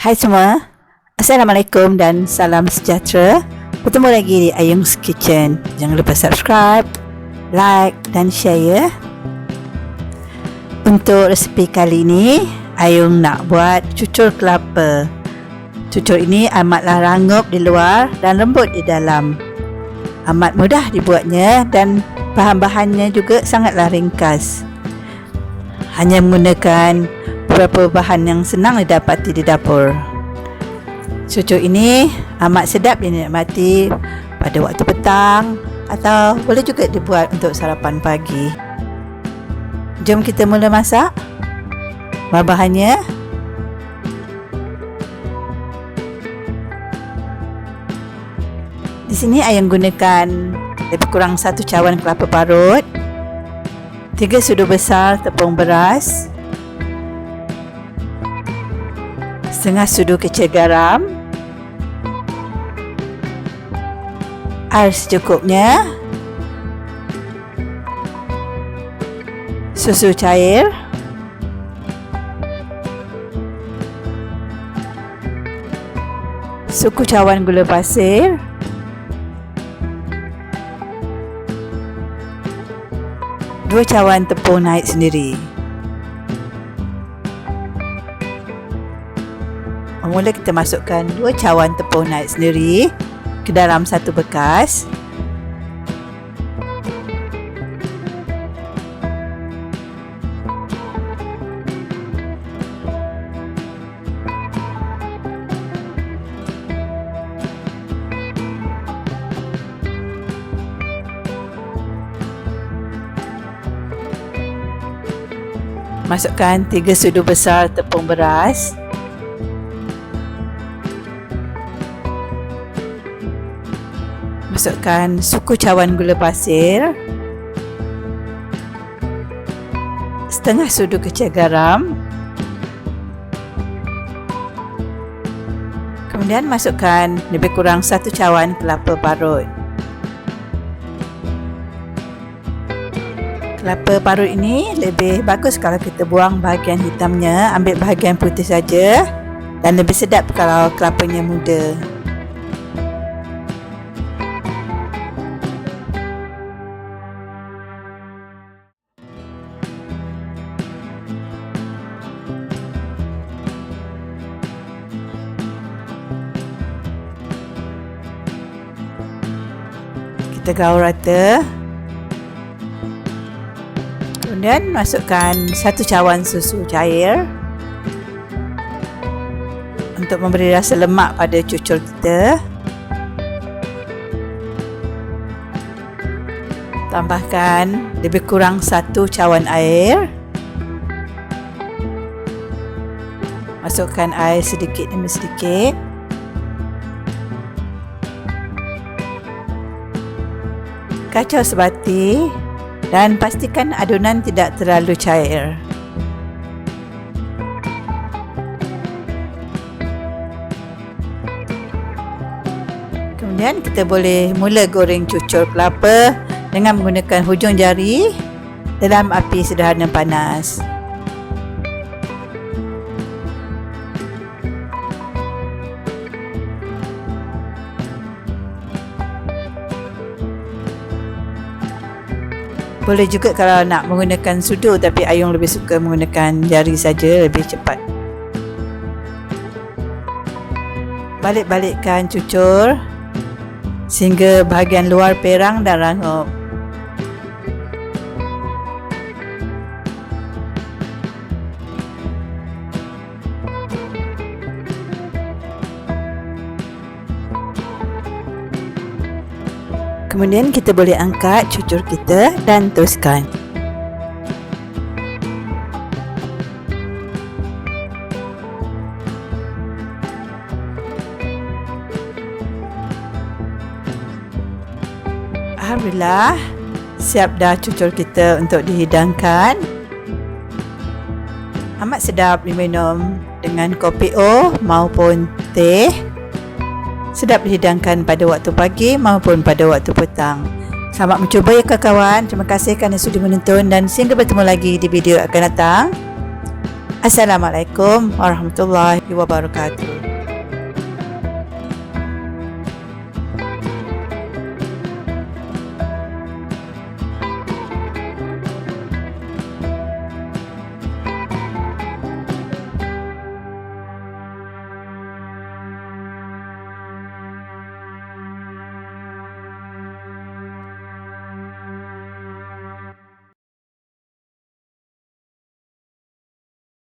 Hai semua, Assalamualaikum dan salam sejahtera. Bertemu lagi di Ayung's Kitchen. Jangan lupa subscribe, like dan share ya. Untuk resipi kali ini, Ayung nak buat cucur kelapa. Cucur ini amatlah rangup di luar dan lembut di dalam. Amat mudah dibuatnya dan bahan-bahannya juga sangatlah ringkas. Hanya menggunakan beberapa bahan yang senang didapati di dapur. Cucur ini amat sedap dinikmati pada waktu petang atau boleh juga dibuat untuk sarapan pagi. Jom kita mula masak. Bahan-bahannya: di sini Ayung gunakan lebih kurang 1 cawan kelapa parut, 3 sudu besar tepung beras, setengah sudu kecil garam, air secukupnya, susu cair, suku cawan gula pasir, dua cawan tepung naik sendiri. Mula kita masukkan 2 cawan tepung naik sendiri ke dalam satu bekas. Masukkan 3 sudu besar tepung beras. Masukkan suku cawan gula pasir, setengah sudu kecil garam, kemudian masukkan lebih kurang 1 cawan kelapa parut. Kelapa parut ini lebih bagus kalau kita buang bahagian hitamnya, ambil bahagian putih saja, dan lebih sedap kalau kelapanya muda. Kita gaul rata. Kemudian masukkan 1 cawan susu cair untuk memberi rasa lemak pada cucur kita. Tambahkan lebih kurang 1 cawan air. Masukkan air sedikit demi sedikit. Kacau sebati dan pastikan adunan tidak terlalu cair. Kemudian kita boleh mula goreng cucur kelapa dengan menggunakan hujung jari dalam api sederhana panas. Boleh juga kalau nak menggunakan sudu, tapi Ayung lebih suka menggunakan jari saja, lebih cepat. Balik-balikkan cucur sehingga bahagian luar perang dan rangup. Kemudian kita boleh angkat cucur kita dan toskan. Alhamdulillah, siap dah cucur kita untuk dihidangkan. Amat sedap diminum dengan kopi O maupun teh. Sedap dihidangkan pada waktu pagi maupun pada waktu petang. Selamat mencuba ya kawan-kawan. Terima kasih kerana sudi menonton dan sehingga bertemu lagi di video akan datang. Assalamualaikum warahmatullahi wabarakatuh.